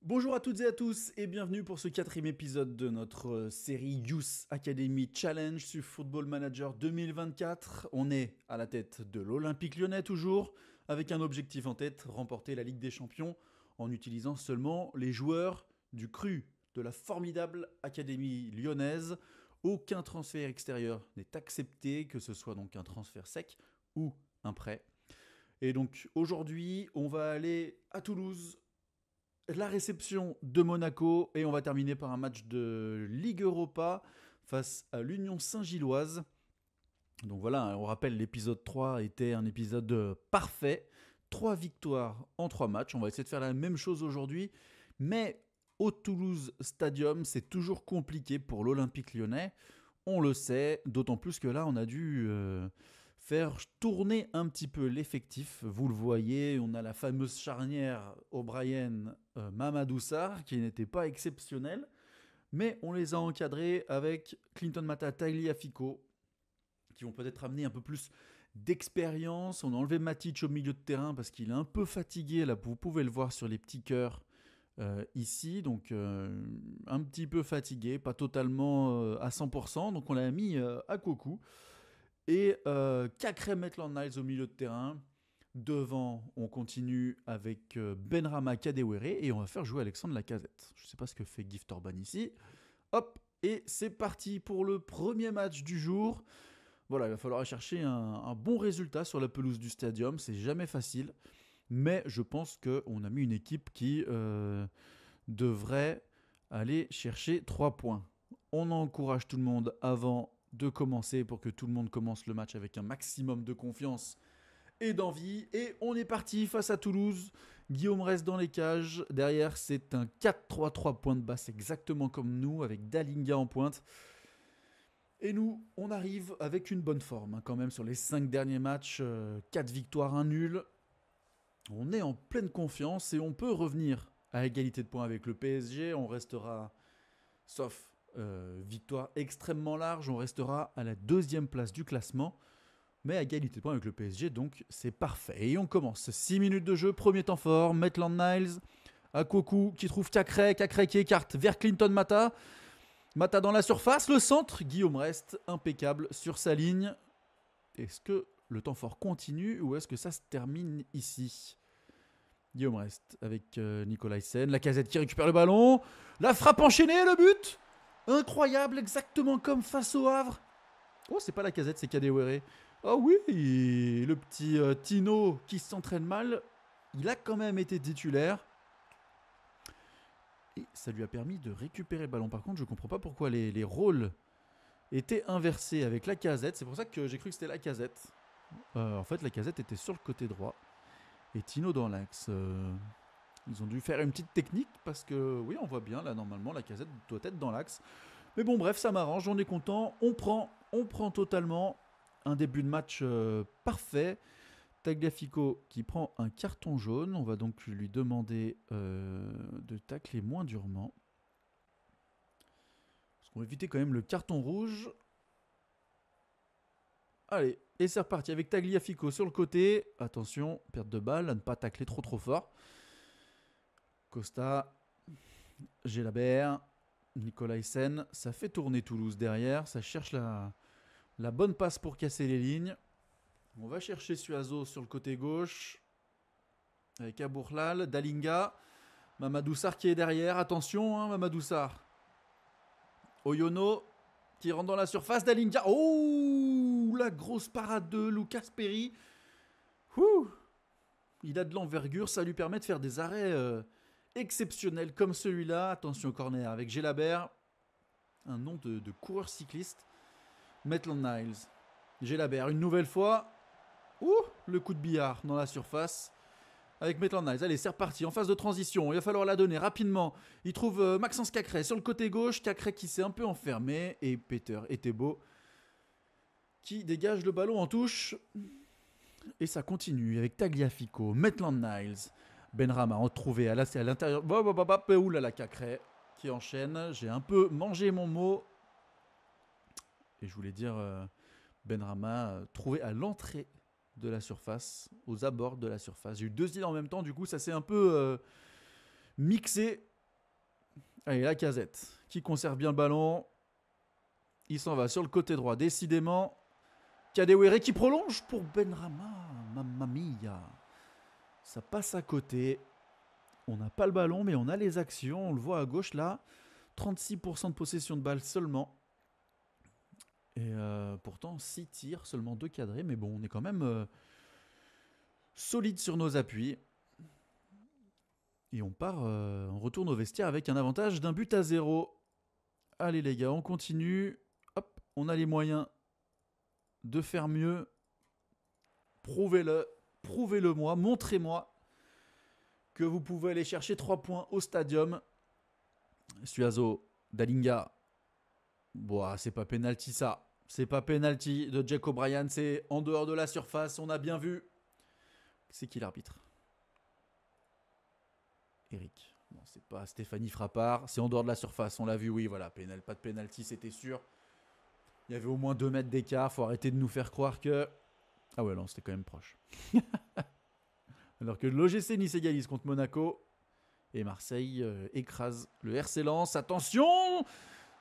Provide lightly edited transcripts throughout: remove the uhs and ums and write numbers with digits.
Bonjour à toutes et à tous et bienvenue pour ce quatrième épisode de notre série Youth Academy Challenge sur Football Manager 2024. On est à la tête de l'Olympique Lyonnais toujours, avec un objectif en tête, remporter la Ligue des Champions en utilisant seulement les joueurs du cru de la formidable Académie lyonnaise. Aucun transfert extérieur n'est accepté, que ce soit donc un transfert sec ou un prêt. Et donc aujourd'hui, on va aller à Toulouse, la réception de Monaco et on va terminer par un match de Ligue Europa face à l'Union Saint-Gilloise. Donc voilà, on rappelle, l'épisode 3 était un épisode parfait. 3 victoires en 3 matchs. On va essayer de faire la même chose aujourd'hui. Mais au Toulouse Stadium, c'est toujours compliqué pour l'Olympique Lyonnais. On le sait, d'autant plus que là, on a dû faire tourner un petit peu l'effectif. Vous le voyez, on a la fameuse charnière O'Brien-Mamadou Sarr qui n'était pas exceptionnelle. Mais on les a encadrés avec Clinton Mata, Tagliafico, qui vont peut-être amener un peu plus d'expérience. On a enlevé Matic au milieu de terrain parce qu'il est un peu fatigué. Là, vous pouvez le voir sur les petits cœurs ici. Donc, un petit peu fatigué, pas totalement à 100%. Donc, on l'a mis à Koku. Et Cacré Maitland-Niles au milieu de terrain. Devant, on continue avec Benrahma Kadewere et on va faire jouer Alexandre Lacazette. Je ne sais pas ce que fait Gift Orban ici. Hop, et c'est parti pour le premier match du jour. Voilà, il va falloir chercher un bon résultat sur la pelouse du stadium. C'est jamais facile. Mais je pense qu'on a mis une équipe qui devrait aller chercher 3 points. On encourage tout le monde avant de commencer pour que tout le monde commence le match avec un maximum de confiance et d'envie. Et on est parti face à Toulouse. Guillaume reste dans les cages. Derrière, c'est un 4-3-3 point de basse, exactement comme nous, avec Dalinga en pointe. Et nous, on arrive avec une bonne forme, quand même, sur les 5 derniers matchs. 4 victoires, 1 nul. On est en pleine confiance et on peut revenir à égalité de points avec le PSG. On restera, sauf victoire extrêmement large, on restera à la 2e place du classement. Mais à égalité de points avec le PSG, donc c'est parfait. Et on commence. 6 minutes de jeu, premier temps fort. Maitland-Niles, à Koku qui trouve Cacré qui écarte vers Clinton Mata. Mata dans la surface, le centre. Guillaume reste impeccable sur sa ligne. Est-ce que le temps fort continue ou est-ce que ça se termine ici? Guillaume reste avec Nicolaisen. Lacazette qui récupère le ballon. La frappe enchaînée, le but. Incroyable, exactement comme face au Havre. Oh, c'est pas Lacazette, c'est Kadewere. Oh oui, le petit Tino qui s'entraîne mal, il a quand même été titulaire. Et ça lui a permis de récupérer le ballon. Par contre, je ne comprends pas pourquoi les rôles étaient inversés avec Lacazette. C'est pour ça que j'ai cru que c'était Lacazette. En fait, Lacazette était sur le côté droit et Tino dans l'axe. Ils ont dû faire une petite technique parce que, oui, on voit bien, là, normalement, Lacazette doit être dans l'axe. Mais bon, bref, ça m'arrange, on est content. On prend totalement un début de match parfait. Tagliafico qui prend un carton jaune. On va donc lui demander de tacler moins durement. Parce qu'on va éviter quand même le carton rouge. Allez, et c'est reparti avec Tagliafico sur le côté. Attention, perte de balle, à ne pas tacler trop fort. Costa, Gelabert, Nicolaisen. Ça fait tourner Toulouse derrière. Ça cherche la bonne passe pour casser les lignes. On va chercher Suazo sur le côté gauche. Avec Abourlal, Dalinga. Mamadou Sarr qui est derrière. Attention, hein, Mamadou Sarr. Oyono qui rentre dans la surface. Dalinga. Oh, la grosse parade de Lucas Perry. Ouh, il a de l'envergure. Ça lui permet de faire des arrêts exceptionnels comme celui-là. Attention au corner avec Gelabert. Un nom de coureur cycliste. Maitland-Niles. Gelabert une nouvelle fois. Ouh, le coup de billard dans la surface avec Maitland-Niles. Allez, c'est reparti en phase de transition. Il va falloir la donner rapidement. Il trouve Maxence Cacré sur le côté gauche. Cacré qui s'est un peu enfermé. Et Peter Etebo qui dégage le ballon en touche. Et ça continue avec Tagliafico, Maitland-Niles. Benrahma retrouvé à l'intérieur. Oulala, Cacré qui enchaîne. J'ai un peu mangé mon mot. Et je voulais dire Benrahma trouvé à l'entrée de la surface, aux abords de la surface. J'ai eu 2 îles en même temps, du coup ça s'est un peu mixé. Allez, Lacazette qui conserve bien le ballon. Il s'en va sur le côté droit, décidément. Kadewere qui prolonge pour Benrahma. Mamma mia. Ça passe à côté. On n'a pas le ballon, mais on a les actions. On le voit à gauche là. 36% de possession de balle seulement. Et pourtant, 6 tirs, seulement 2 cadrés. Mais bon, on est quand même solide sur nos appuis. Et on retourne au vestiaire avec un avantage d'un but à 0. Allez les gars, on continue. Hop, on a les moyens de faire mieux. Prouvez-le moi, montrez-moi que vous pouvez aller chercher 3 points au stadium. Suazo, Dalinga. Bon, c'est pas penalty ça. C'est pas penalty de Jack O'Brien, c'est en dehors de la surface, on a bien vu. C'est qui l'arbitre? Eric. Non, c'est pas Stéphanie Frappard, c'est en dehors de la surface, on l'a vu, oui, voilà, pas de penalty, c'était sûr. Il y avait au moins 2 mètres d'écart, faut arrêter de nous faire croire que... Ah ouais, non, c'était quand même proche. Alors que l'OGC Nice égalise contre Monaco et Marseille écrase le RC Lens. Attention!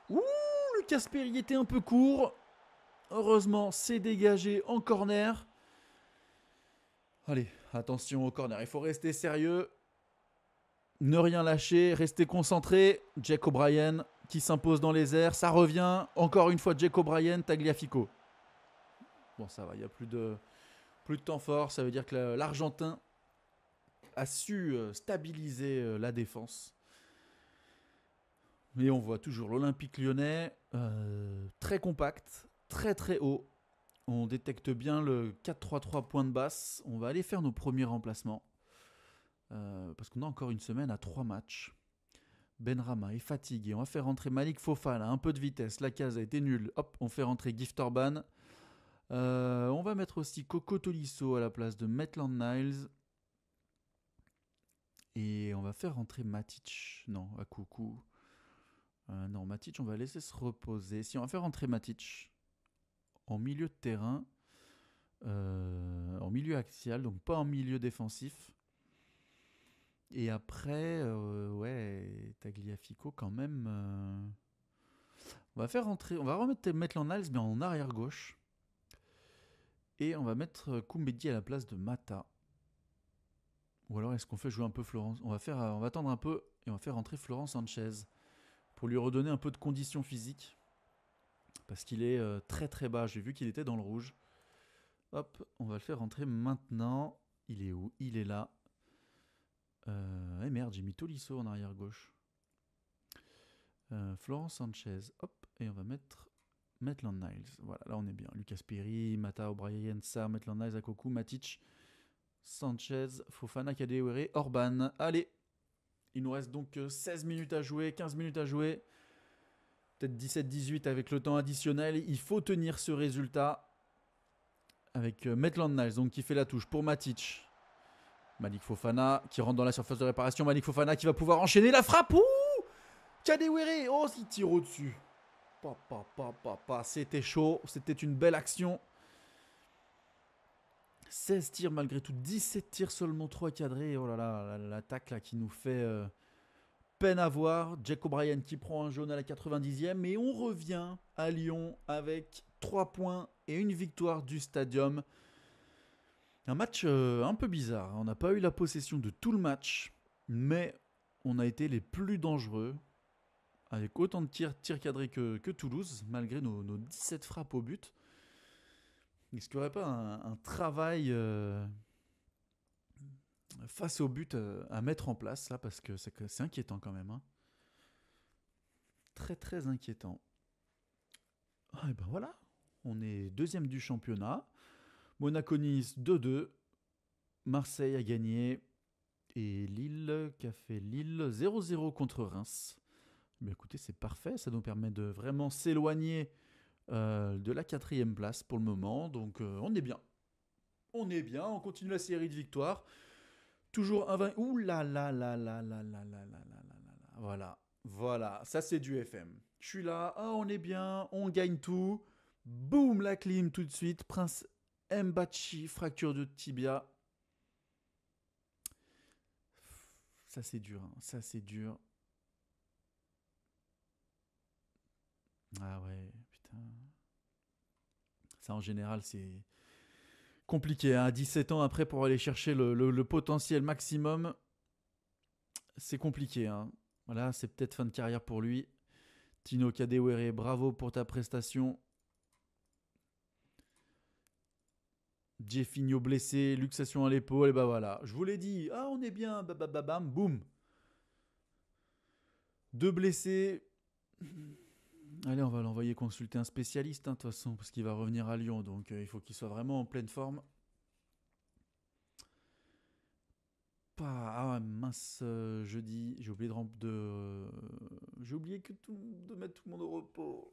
Ouh, le Casperi était un peu court. Heureusement, c'est dégagé en corner. Allez, attention au corner, il faut rester sérieux. Ne rien lâcher, rester concentré. Jack O'Brien qui s'impose dans les airs. Ça revient. Encore une fois, Jack O'Brien, Tagliafico. Bon, ça va, il n'y a plus de temps fort. Ça veut dire que l'Argentin a su stabiliser la défense. Mais on voit toujours l'Olympique Lyonnais très compact, très très haut. On détecte bien le 4-3-3 point de basse. On va aller faire nos premiers remplacements. Parce qu'on a encore une semaine à 3 matchs. Benrahma est fatigué. On va faire rentrer Malik Fofana, un peu de vitesse. Lacazette est nul. Hop, on fait rentrer Gift Orban. On va mettre aussi Coco Tolisso à la place de Maitland Niles. Et on va faire rentrer Matic. Non, à coucou. Non, Matic, on va laisser se reposer. Si on va faire rentrer Matic en milieu de terrain, en milieu axial, donc pas en milieu défensif. Et après, ouais, Tagliafico quand même. On va remettre Maitland Niles, mais en arrière gauche. Et on va mettre Koumbedi à la place de Mata. Ou alors est-ce qu'on fait jouer un peu Florence? On va attendre un peu et on va faire rentrer Florent Sanchez pour lui redonner un peu de condition physique. Parce qu'il est très très bas. J'ai vu qu'il était dans le rouge. Hop, on va le faire rentrer maintenant. Il est où? Il est là. Eh merde, j'ai mis Tolisso en arrière gauche. Florent Sanchez. Hop, et on va mettre Maitland Niles. Voilà, là on est bien. Lucas Perry, Mata, O'Brien, Sarr, Maitland Niles, Akoku, Matic, Sanchez, Fofana, Kadewere, Orban. Allez, il nous reste donc 16 minutes à jouer, 15 minutes à jouer. Peut-être 17-18 avec le temps additionnel. Il faut tenir ce résultat avec Maitland Niles, donc qui fait la touche pour Matic. Malik Fofana qui rentre dans la surface de réparation. Malik Fofana qui va pouvoir enchaîner la frappe. Ouh, Kadewere. Oh, il tire au-dessus. C'était chaud. C'était une belle action. 16 tirs malgré tout. 17 tirs seulement, 3 cadrés. Oh là là, l'attaque là qui nous fait peine à voir. Jack O'Brien qui prend un jaune à la 90e. Et on revient à Lyon avec 3 points et une victoire du Stadium. Un match un peu bizarre. On n'a pas eu la possession de tout le match, mais on a été les plus dangereux, avec autant de tirs cadrés que Toulouse, malgré nos 17 frappes au but. Est-ce qu'il n'y aurait pas un travail face au but à mettre en place, là, parce que c'est inquiétant quand même. Hein. Très très inquiétant. Ah, et ben voilà, on est deuxième du championnat. Monaco-Nice 2-2. Marseille a gagné. Et Lille qui a fait Lille 0-0 contre Reims. Mais écoutez, c'est parfait. Ça nous permet de vraiment s'éloigner de la 4e place pour le moment. Donc on est bien. On est bien. On continue la série de victoires. Toujours un 20. Ouh là là là là là là là là là là. Voilà. Voilà. Ça, c'est du FM. Je suis là. Ah, on est bien. On gagne tout. Boum, la clim tout de suite. Prince Mbachi, fracture de tibia. Ça c'est dur, hein. Ça c'est dur. Ah ouais, putain. Ça, en général, c'est compliqué. Hein. À 17 ans, après, pour aller chercher le potentiel maximum, c'est compliqué. Hein. Voilà, c'est peut-être fin de carrière pour lui. Tino Kadewere, bravo pour ta prestation. Jeffinho blessé, luxation à l'épaule, et bah voilà. Je vous l'ai dit, ah on est bien, bababam, boum. 2 blessés. Allez, on va l'envoyer consulter un spécialiste, de toute façon, parce qu'il va revenir à Lyon, donc il faut qu'il soit vraiment en pleine forme. Ah mince, jeudi, j'ai oublié j'ai oublié de mettre tout le monde au repos.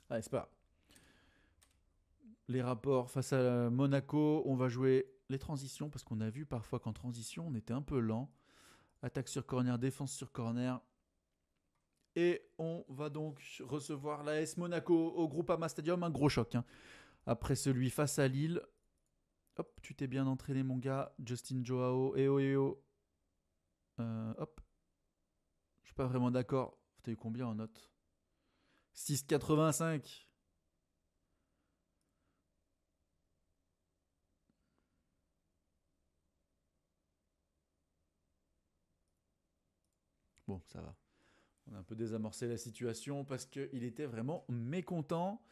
Allez, c'est pas grave. Les rapports face à Monaco, on va jouer les transitions, parce qu'on a vu parfois qu'en transition, on était un peu lent. Attaque sur corner, défense sur corner. Et on va donc recevoir l'AS Monaco au Groupama Stadium. Un gros choc. Hein. Après celui face à Lille. Hop, tu t'es bien entraîné, mon gars. Justin Joao. Eh oh. Hop. Je suis pas vraiment d'accord. T'as eu combien en note 6,85. Bon, ça va. On a un peu désamorcé la situation parce qu'il était vraiment mécontent.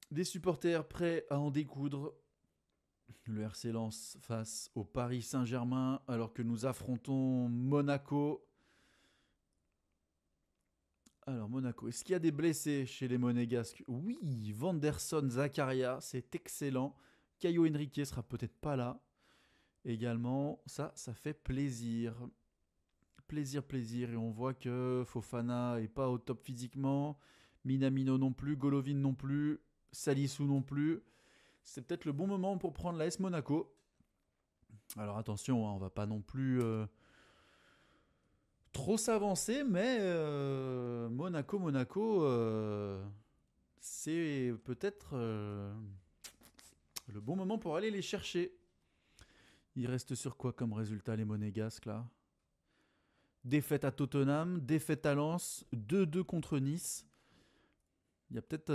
Des supporters prêts à en découdre. Le RC Lens face au Paris Saint-Germain alors que nous affrontons Monaco. Alors Monaco, est-ce qu'il y a des blessés chez les Monégasques? Oui, Vanderson Zakaria, c'est excellent. Caio Henrique sera peut-être pas là. Également, ça fait plaisir. Plaisir. Et on voit que Fofana est pas au top physiquement. Minamino non plus, Golovin non plus, Salissou non plus. C'est peut-être le bon moment pour prendre l'AS Monaco. Alors attention, hein, on va pas non plus trop s'avancer, mais Monaco, c'est peut-être le bon moment pour aller les chercher. Il reste sur quoi comme résultat les Monégasques là? Défaite à Tottenham, défaite à Lens, 2-2 contre Nice. Il y a peut-être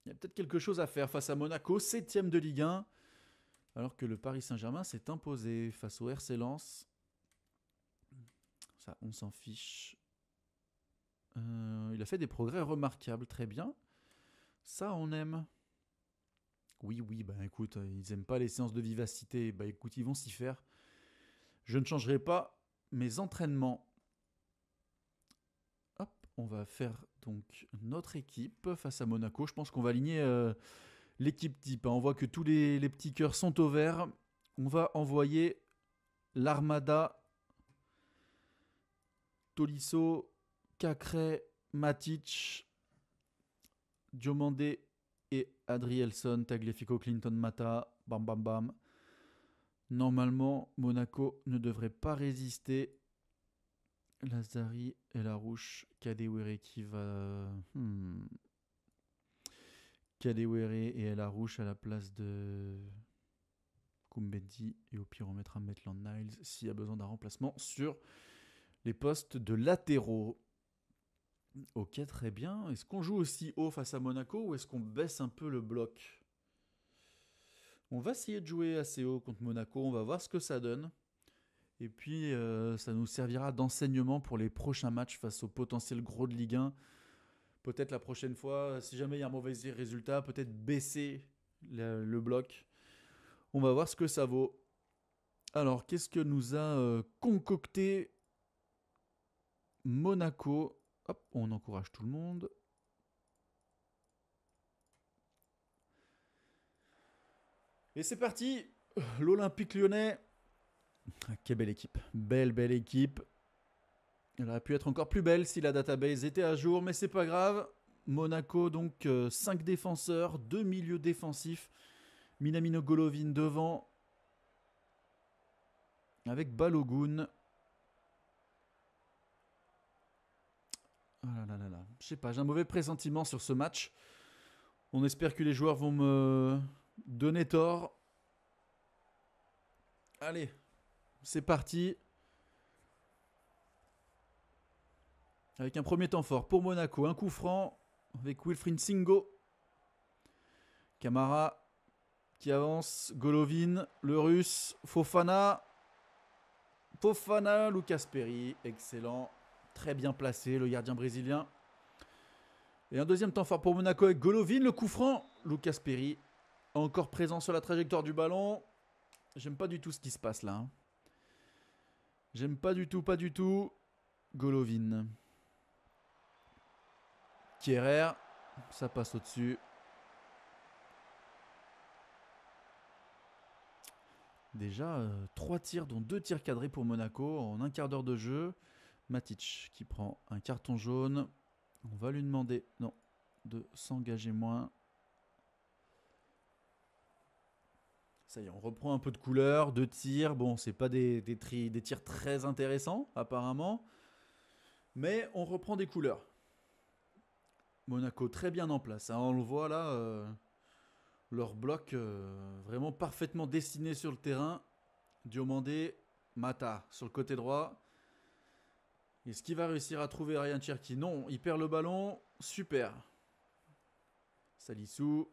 il y a peut-être quelque chose à faire face à Monaco, 7ème de Ligue 1, alors que le Paris Saint-Germain s'est imposé face au RC Lens. Ça, on s'en fiche. Il a fait des progrès remarquables, très bien. Ça, on aime. Oui, bah écoute, ils aiment pas les séances de vivacité. Bah écoute, ils vont s'y faire. Je ne changerai pas mes entraînements. Hop, on va faire donc notre équipe face à Monaco. Je pense qu'on va aligner l'équipe type. On voit que tous les petits cœurs sont au vert. On va envoyer l'Armada. Tolisso, Cacré, Matic, Diomandé et Adrielson, Tagliafico, Clinton, Mata, bam bam bam. Normalement, Monaco ne devrait pas résister. Lazari et Larouche, Kadewere qui va... Kadewere et Larouche à la place de Koumbedi. Et au pire, on mettra Maitland Niles s'il y a besoin d'un remplacement sur les postes de latéraux. Ok, très bien. Est-ce qu'on joue aussi haut face à Monaco ou est-ce qu'on baisse un peu le bloc? On va essayer de jouer assez haut contre Monaco. On va voir ce que ça donne. Et puis, ça nous servira d'enseignement pour les prochains matchs face au potentiel gros de Ligue 1. Peut-être la prochaine fois, si jamais il y a un mauvais résultat, peut-être baisser le bloc. On va voir ce que ça vaut. Alors, qu'est-ce que nous a concocté Monaco? Hop, on encourage tout le monde. Et c'est parti, l'Olympique Lyonnais. Ah, quelle belle équipe, belle équipe. Elle aurait pu être encore plus belle si la database était à jour, mais c'est pas grave. Monaco, donc 5 défenseurs, 2 milieux défensifs. Minamino Golovin devant, avec Balogun. Ah là là. Je sais pas, j'ai un mauvais pressentiment sur ce match. On espère que les joueurs vont me donner tort. Allez, c'est parti. Avec un premier temps fort pour Monaco. Un coup franc avec Wilfried Singo. Camara qui avance. Golovin, le russe. Fofana, Lucas Perry. Excellent. Très bien placé, le gardien brésilien. Et un deuxième temps fort pour Monaco avec Golovin. Le coup franc. Lucas Perry. Encore présent sur la trajectoire du ballon. J'aime pas du tout ce qui se passe là. Hein. J'aime pas du tout. Golovin. Kehrer. Ça passe au-dessus. Déjà, 3 tirs, dont 2 tirs cadrés pour Monaco en un quart d'heure de jeu. Matic qui prend un carton jaune. On va lui demander de s'engager moins. Ça y est, on reprend un peu de couleur, 2 tirs. Bon, c'est pas des tirs très intéressants, apparemment. Mais on reprend des couleurs. Monaco très bien en place. Hein. On le voit là, leur bloc vraiment parfaitement dessiné sur le terrain. Diomandé, Mata sur le côté droit. Est-ce qu'il va réussir à trouver Ryan Cherki? Non, il perd le ballon. Super. Salissou.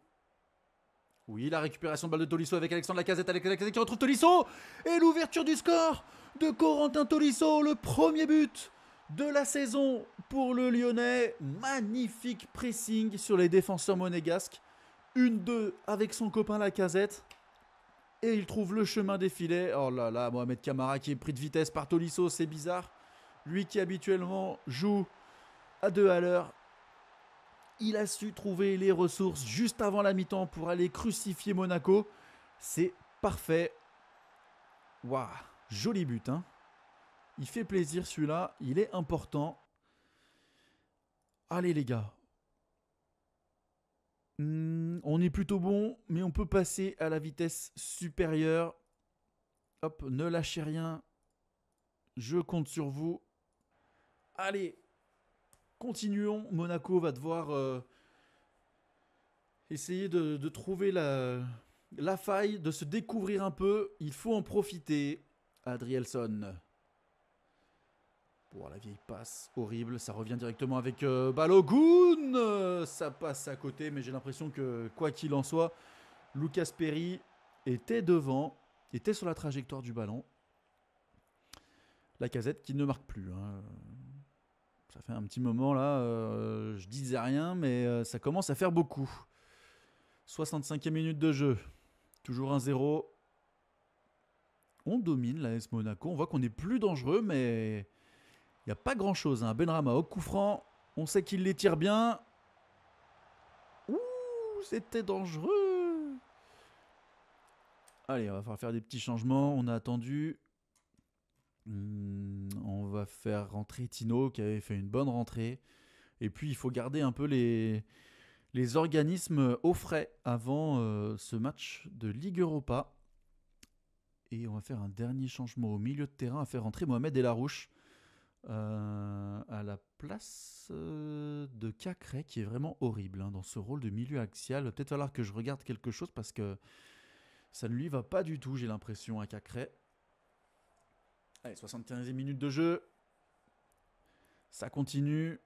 Oui, la récupération de balle de Tolisso avec Alexandre Lacazette. Lacazette qui retrouve Tolisso. Et l'ouverture du score de Corentin Tolisso. Le premier but de la saison pour le Lyonnais. Magnifique pressing sur les défenseurs monégasques. 1-2 avec son copain Lacazette. Et il trouve le chemin des filets. Oh là là, Mohamed Camara qui est pris de vitesse par Tolisso. C'est bizarre. Lui qui habituellement joue à 2 à l'heure. Il a su trouver les ressources juste avant la mi-temps pour aller crucifier Monaco. C'est parfait. Waouh, joli but. Hein. Il fait plaisir celui-là. Il est important. Allez les gars. On est plutôt bon, mais on peut passer à la vitesse supérieure. Hop, ne lâchez rien. Je compte sur vous. Allez. Continuons, Monaco va devoir essayer de trouver la faille, de se découvrir un peu. Il faut en profiter. Adrielson. Bon, la vieille passe, horrible. Ça revient directement avec Balogun. Ça passe à côté, mais j'ai l'impression que, quoi qu'il en soit, Lucas Perry était devant, était sur la trajectoire du ballon. Lacazette qui ne marque plus. Hein. Ça fait un petit moment là, je disais rien, mais ça commence à faire beaucoup. 65e minute de jeu. Toujours 1-0. On domine l'AS Monaco. On voit qu'on est plus dangereux, mais il n'y a pas grand-chose. Hein. Benrahma au coup franc. On sait qu'il les tire bien. Ouh, c'était dangereux. Allez, on va falloir faire des petits changements. On a attendu. On va faire rentrer Tino qui avait fait une bonne rentrée. Et puis il faut garder un peu les organismes au frais avant ce match de Ligue Europa. Et on va faire un dernier changement au milieu de terrain, à faire rentrer Mohamed Elarouche à la place de Cacré, qui est vraiment horrible hein, dans ce rôle de milieu axial. Il va peut-être falloir que je regarde quelque chose parce que ça ne lui va pas du tout, j'ai l'impression, à Cacré. Allez, 75e minute de jeu. Ça continue.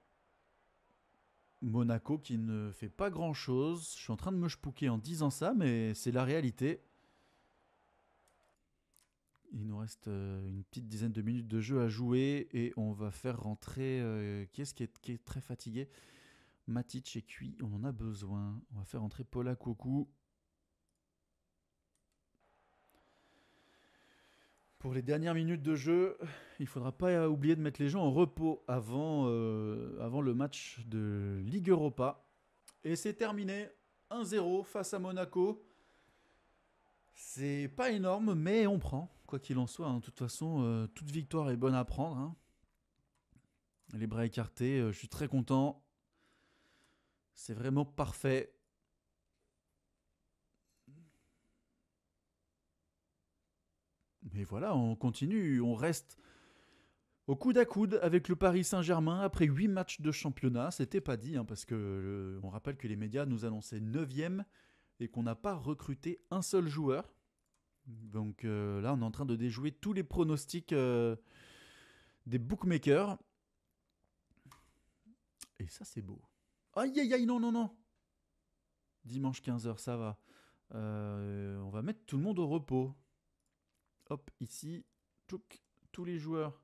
Monaco qui ne fait pas grand-chose. Je suis en train de me chpouquer en disant ça, mais c'est la réalité. Il nous reste une petite dizaine de minutes de jeu à jouer et on va faire rentrer... qui est-ce qui est très fatigué? Matic est cuit, on en a besoin. On va faire rentrer Paula Koku. Pour les dernières minutes de jeu, il ne faudra pas oublier de mettre les gens en repos avant le match de Ligue Europa. Et c'est terminé, 1-0 face à Monaco. C'est pas énorme, mais on prend, quoi qu'il en soit. Hein. De toute façon, toute victoire est bonne à prendre. Hein. Les bras écartés, je suis très content. C'est vraiment parfait. Mais voilà, on continue, on reste au coude à coude avec le Paris Saint-Germain après 8 matchs de championnat. C'était pas dit, hein, parce que on rappelle que les médias nous annonçaient 9e et qu'on n'a pas recruté un seul joueur. Donc là, on est en train de déjouer tous les pronostics des bookmakers. Et ça, c'est beau. Aïe, aïe, aïe, non, non, non. Dimanche 15h, ça va. On va mettre tout le monde au repos. Hop, ici, tous les joueurs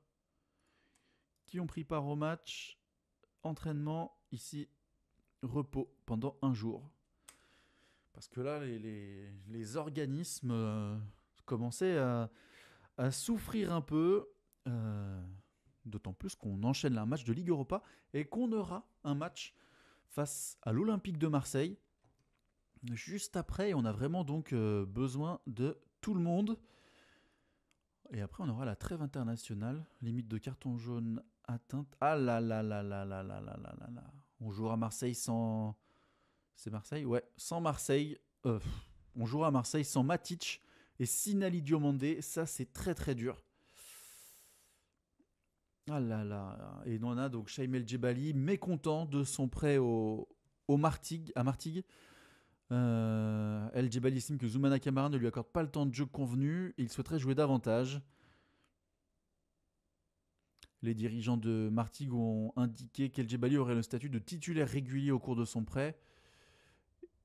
qui ont pris part au match, entraînement, ici, repos pendant un jour. Parce que là, les organismes commençaient à souffrir un peu. D'autant plus qu'on enchaîne un match de Ligue Europa et qu'on aura un match face à l'Olympique de Marseille. Juste après, on a vraiment donc besoin de tout le monde. Et après, on aura la trêve internationale, limite de carton jaune atteinte. Ah là là là là là là là là là là. On jouera à Marseille sans... C'est Marseille? Ouais, sans Marseille. On jouera à Marseille sans Matic et Sinali Diomandé. Ça, c'est très très dur. Ah là là. Et on a donc Chaim El Djebali, mécontent de son prêt à Martigues. El Djebali estime que Zoumana Camara ne lui accorde pas le temps de jeu convenu et il souhaiterait jouer davantage. Les dirigeants de Martigues ont indiqué qu'El Djebali aurait le statut de titulaire régulier au cours de son prêt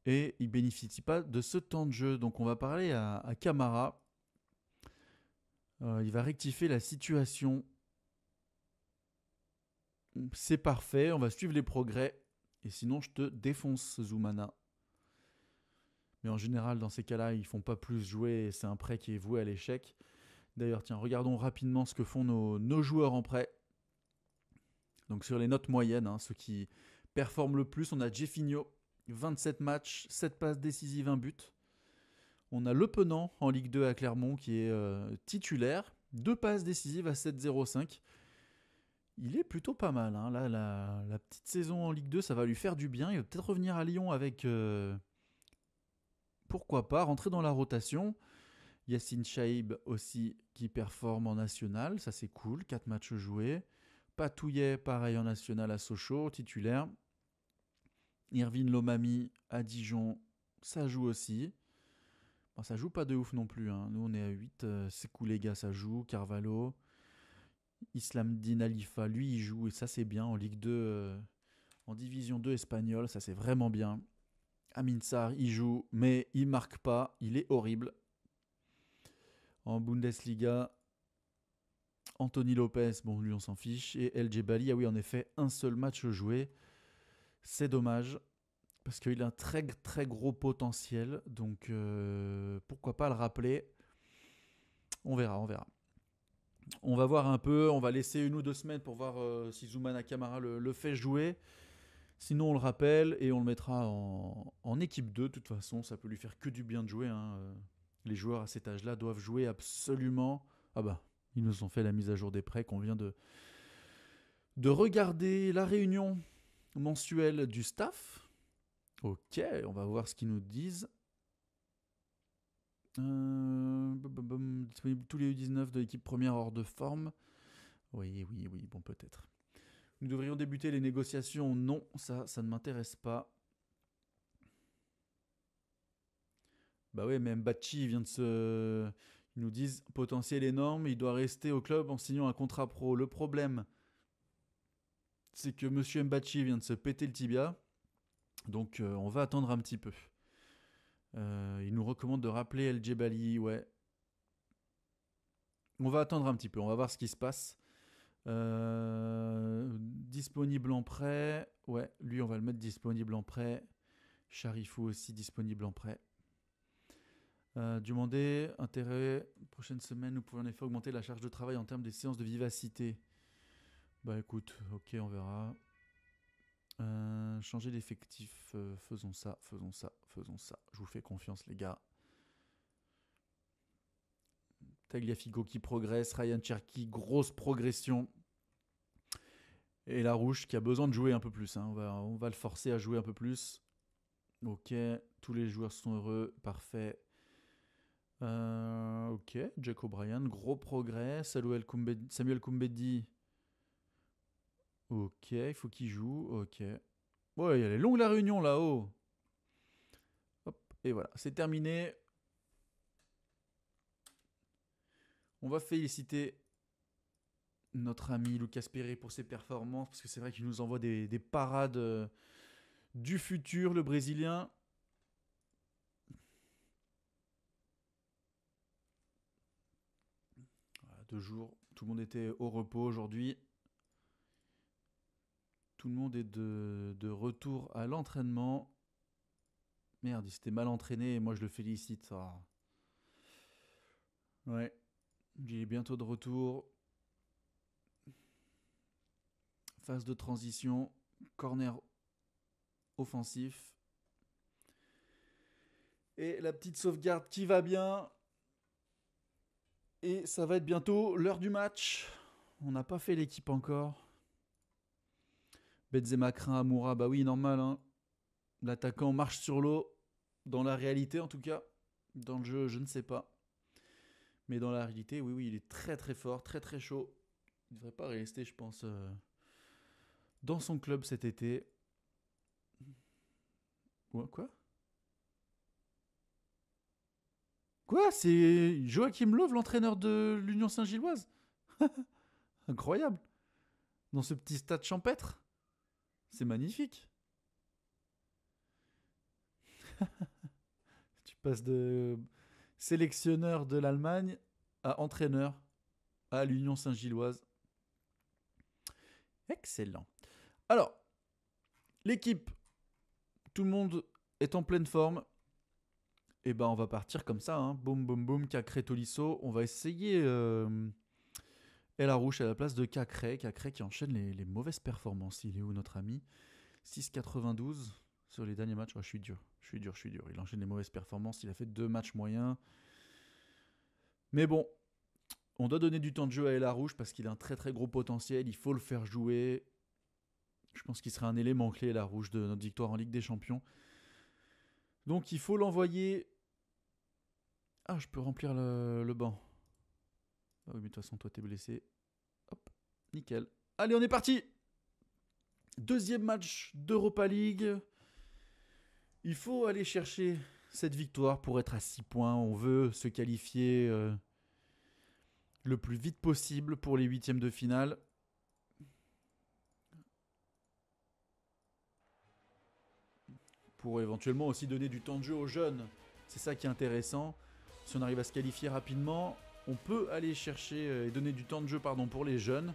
et il ne bénéficie pas de ce temps de jeu. Donc on va parler à Camara. Il va rectifier la situation. C'est parfait, on va suivre les progrès et sinon je te défonce Zoumana. Mais en général, dans ces cas-là, ils ne font pas plus jouer et c'est un prêt qui est voué à l'échec. D'ailleurs, tiens, regardons rapidement ce que font nos joueurs en prêt. Donc sur les notes moyennes, ceux qui performent le plus, on a Jeffinho, 27 matchs, 7 passes décisives, 1 but. On a Le Penant en Ligue 2 à Clermont qui est titulaire, 2 passes décisives à 7,05. Il est plutôt pas mal. Là, la petite saison en Ligue 2, ça va lui faire du bien. Il va peut-être revenir à Lyon avec... pourquoi pas, rentrer dans la rotation. Yassine Chaïb aussi qui performe en national, ça c'est cool, 4 matchs joués. Patouillet, pareil en national à Sochaux, titulaire. Irvine Lomami à Dijon, ça joue aussi. Bon, ça joue pas de ouf non plus. Nous on est à 8. Sekou les gars, ça joue. Carvalho. Islamdine Alifa, lui il joue et ça c'est bien en Ligue 2, en Division 2 espagnole, ça c'est vraiment bien. Amin Sarr, il joue, mais il marque pas, il est horrible. En Bundesliga, Anthony Lopez, bon lui on s'en fiche. Et El Djebali, ah oui en effet, un seul match joué. C'est dommage, parce qu'il a un très très gros potentiel. Donc pourquoi pas le rappeler. On verra. On va voir un peu, on va laisser 1 ou 2 semaines pour voir si Zoumana Camara le fait jouer. Sinon, on le rappelle et on le mettra en équipe 2. De toute façon, ça peut lui faire que du bien de jouer. Les joueurs à cet âge-là doivent jouer absolument. Ah bah, ils nous ont fait la mise à jour des prêts qu'on vient de regarder la réunion mensuelle du staff. Ok, on va voir ce qu'ils nous disent. Disponible tous les U19 de l'équipe première hors de forme. Oui, bon peut-être. Nous devrions débuter les négociations. Non, ça ne m'intéresse pas. Bah ouais, mais Mbachi vient de se... Ils nous disent potentiel énorme, il doit rester au club en signant un contrat pro. Le problème, c'est que Monsieur Mbachi vient de se péter le tibia. Donc on va attendre un petit peu. Il nous recommande de rappeler El Djebali, ouais. On va attendre un petit peu, on va voir ce qui se passe. Disponible en prêt. Ouais, lui on va le mettre disponible en prêt. Charifou aussi disponible en prêt. Dumandé, intérêt. Prochaine semaine, nous pouvons en effet augmenter la charge de travail en termes des séances de vivacité. Bah écoute, ok, on verra. Changer d'effectif, faisons ça. Je vous fais confiance les gars. Tagliafico qui progresse, Ryan Cherki, grosse progression. Et Larouche qui a besoin de jouer un peu plus. On va le forcer à jouer un peu plus. Ok, tous les joueurs sont heureux, parfait. Ok, Jack O'Brien, gros progrès. Samuel Koumbedi. Ok, il faut qu'il joue. Ok. Ouais, elle est longue la réunion là-haut. Hop, et voilà, c'est terminé. On va féliciter notre ami Lucas Perret pour ses performances, parce que c'est vrai qu'il nous envoie des parades du futur, le Brésilien. Voilà, 2 jours, tout le monde était au repos aujourd'hui. Tout le monde est de retour à l'entraînement. Merde, il s'était mal entraîné et moi je le félicite. Ça. Ouais, il est bientôt de retour. Phase de transition, corner offensif. Et la petite sauvegarde qui va bien. Et ça va être bientôt l'heure du match. On n'a pas fait l'équipe encore. Benzema craint Amoura, bah oui, normal. Hein. L'attaquant marche sur l'eau. Dans la réalité, en tout cas. Dans le jeu, je ne sais pas. Mais dans la réalité, oui, oui, il est très très fort, très très chaud. Il ne devrait pas rester, je pense, dans son club cet été. Quoi Quoi C'est Joachim Löw, l'entraîneur de l'Union Saint-Gilloise. Incroyable. Dans ce petit stade champêtre. C'est magnifique. Tu passes de sélectionneur de l'Allemagne à entraîneur à l'Union Saint-Gilloise. Excellent. Alors, l'équipe, tout le monde est en pleine forme. Et ben on va partir comme ça, hein. Boum boum boum, Cacré Tolisso. On va essayer El Arouche à la place de Cacré. Cacré qui enchaîne les mauvaises performances. Il est où notre ami 6,92 sur les derniers matchs. Oh, je suis dur. Il enchaîne les mauvaises performances. Il a fait 2 matchs moyens. Mais bon, on doit donner du temps de jeu à El Arouche parce qu'il a un très très gros potentiel. Il faut le faire jouer. Je pense qu'il sera un élément clé, El Arouche, de notre victoire en Ligue des Champions. Donc il faut l'envoyer. Ah, je peux remplir le banc. Ah oui, mais de toute façon, toi, t'es blessé. Hop, nickel. Allez, on est parti. Deuxième match d'Europa League. Il faut aller chercher cette victoire pour être à 6 points. On veut se qualifier le plus vite possible pour les huitièmes de finale. Pour éventuellement aussi donner du temps de jeu aux jeunes. C'est ça qui est intéressant. Si on arrive à se qualifier rapidement, on peut aller chercher et donner du temps de jeu pour les jeunes,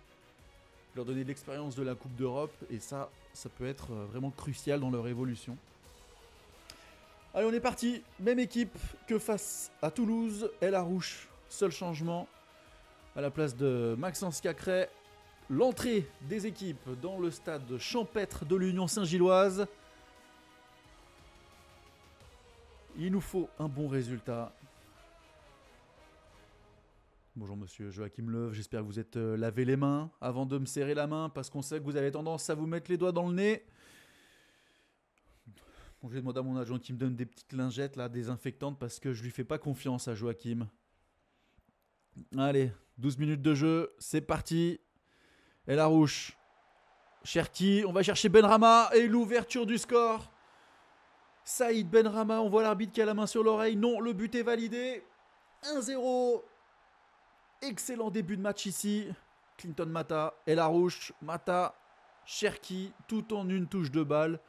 leur donner de l'expérience de la Coupe d'Europe, et ça peut être vraiment crucial dans leur évolution. Allez, on est parti. Même équipe que face à Toulouse. El Arouche, seul changement. À la place de Maxence Cacré, l'entrée des équipes dans le stade champêtre de l'Union Saint-Gilloise. Il nous faut un bon résultat. Bonjour monsieur Joachim Löw, j'espère que vous êtes lavé les mains avant de me serrer la main parce qu'on sait que vous avez tendance à vous mettre les doigts dans le nez. Bon, je vais demander à mon agent qui me donne des petites lingettes là, désinfectantes parce que je lui fais pas confiance à Joachim. Allez, 12 minutes de jeu, c'est parti. El Arouche, Cherki, on va chercher Benrahma et l'ouverture du score. Saïd Benrahma, on voit l'arbitre qui a la main sur l'oreille. Non, le but est validé. 1-0. Excellent début de match ici. Clinton Mata, El Arouche, Mata, Cherki, tout en une touche de balle.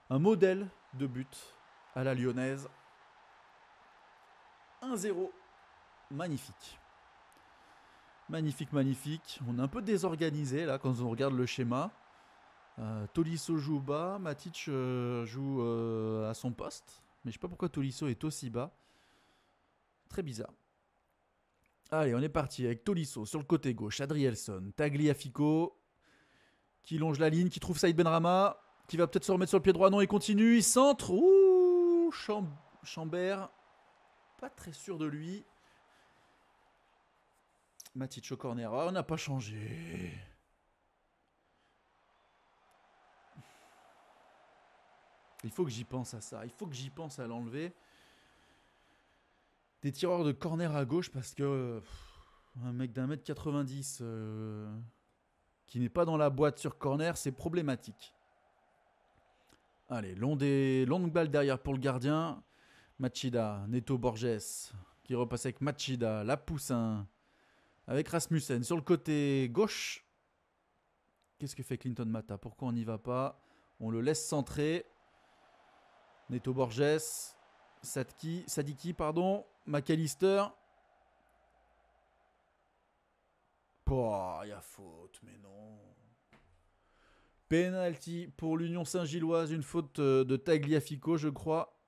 Un modèle de but à la lyonnaise. 1-0. Magnifique. Magnifique. On est un peu désorganisé là quand on regarde le schéma. Tolisso joue bas, Matic joue à son poste. Mais je sais pas pourquoi Tolisso est aussi bas. Très bizarre. Allez, on est parti avec Tolisso sur le côté gauche, Adrielson, Tagliafico, qui longe la ligne, qui trouve Saïd Benrahma, qui va peut-être se remettre sur le pied droit. Non, il continue, il centre. Ouh, Chambert, pas très sûr de lui. Matic au corner, on n'a pas changé. Il faut que j'y pense à ça, il faut que j'y pense à l'enlever. Des tireurs de corner à gauche parce que un mec d'1m90 qui n'est pas dans la boîte sur corner, c'est problématique. Allez, longue balle derrière pour le gardien. Machida, Neto Borges qui repasse avec Machida, la Poussin. Avec Rasmussen sur le côté gauche. Qu'est-ce que fait Clinton Mata? Pourquoi on n'y va pas? On le laisse centrer. Neto Borges. Sadiki, pardon. McAllister. Oh, il y a faute, mais non. Penalty pour l'Union Saint-Gilloise. Une faute de Tagliafico, je crois.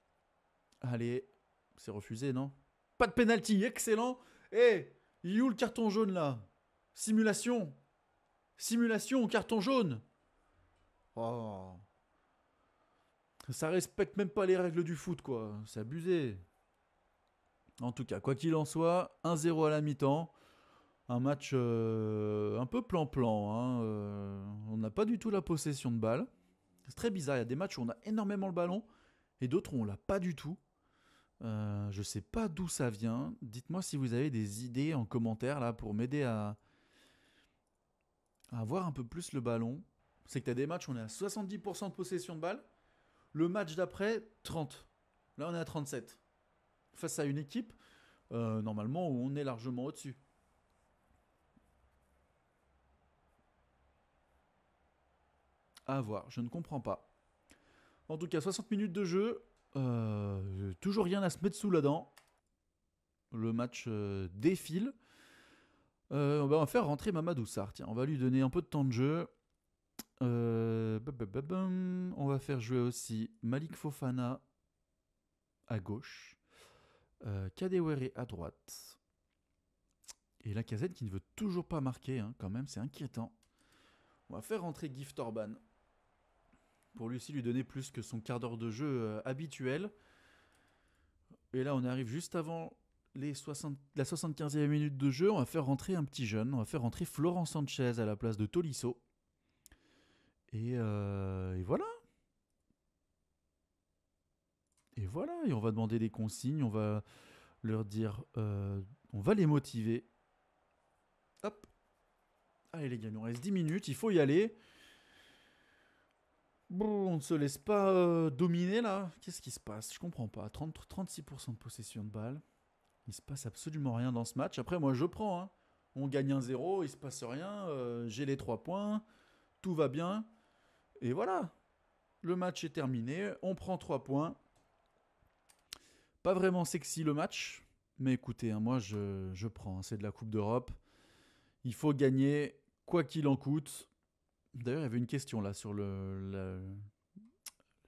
Allez, c'est refusé, non? Pas de penalty, excellent. Eh, il est où le carton jaune, là? Simulation. Simulation, carton jaune. Oh. Ça respecte même pas les règles du foot, quoi. C'est abusé. En tout cas, quoi qu'il en soit, 1-0 à la mi-temps. Un match un peu plan-plan. Hein. On n'a pas du tout la possession de balle. C'est très bizarre. Il y a des matchs où on a énormément le ballon et d'autres où on l'a pas du tout. Je sais pas d'où ça vient. Dites-moi si vous avez des idées en commentaire là pour m'aider à avoir un peu plus le ballon. C'est que tu as des matchs où on est à 70% de possession de balle. Le match d'après, 30. Là, on est à 37. Face à une équipe, normalement, où on est largement au-dessus. À voir, je ne comprends pas. En tout cas, 60 minutes de jeu. Toujours rien à se mettre sous la dent. Le match défile. On va faire rentrer Mamadou Sarr. Tiens, on va lui donner un peu de temps de jeu. On va faire jouer aussi Malik Fofana à gauche. Kadewere à droite. Et la Lacazette qui ne veut toujours pas marquer, hein, quand même, c'est inquiétant. On va faire rentrer Gift Orban. Pour lui aussi lui donner plus que son quart d'heure de jeu habituel. Et là, on arrive juste avant la 75e minute de jeu. On va faire rentrer un petit jeune. On va faire rentrer Florent Sanchez à la place de Tolisso. Et voilà. Et voilà. Et on va demander des consignes. On va leur dire... on va les motiver. Hop. Allez les gars, il nous reste 10 minutes. Il faut y aller. Bon, on ne se laisse pas dominer là. Qu'est-ce qui se passe? Je comprends pas. 36% de possession de balle. Il se passe absolument rien dans ce match. Après, moi je prends. Hein. On gagne 1-0, il se passe rien. J'ai les 3 points. Tout va bien. Et voilà. Le match est terminé. On prend 3 points. Pas vraiment sexy le match. Mais écoutez, hein, moi je prends. C'est de la Coupe d'Europe. Il faut gagner quoi qu'il en coûte. D'ailleurs, il y avait une question là sur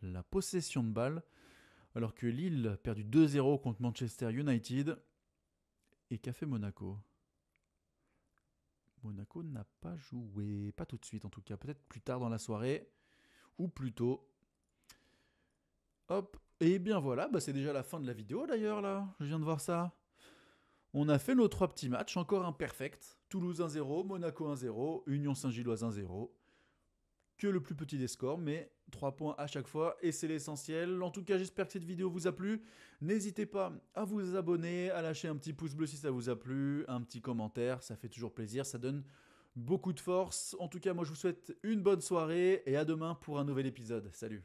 la possession de balle. Alors que Lille a perdu 2-0 contre Manchester United. Et qu'a fait Monaco? Monaco n'a pas joué. Pas tout de suite en tout cas. Peut-être plus tard dans la soirée. Ou plus tôt. Hop. Et bien voilà. Bah c'est déjà la fin de la vidéo d'ailleurs là. Je viens de voir ça. On a fait nos 3 petits matchs. Encore imperfect. Toulouse 1-0. Monaco 1-0. Union Saint-Gilloise 1-0. Que le plus petit des scores, mais 3 points à chaque fois, et c'est l'essentiel. En tout cas, j'espère que cette vidéo vous a plu. N'hésitez pas à vous abonner, à lâcher un petit pouce bleu si ça vous a plu, un petit commentaire, ça fait toujours plaisir, ça donne beaucoup de force. En tout cas, moi je vous souhaite une bonne soirée, et à demain pour un nouvel épisode. Salut!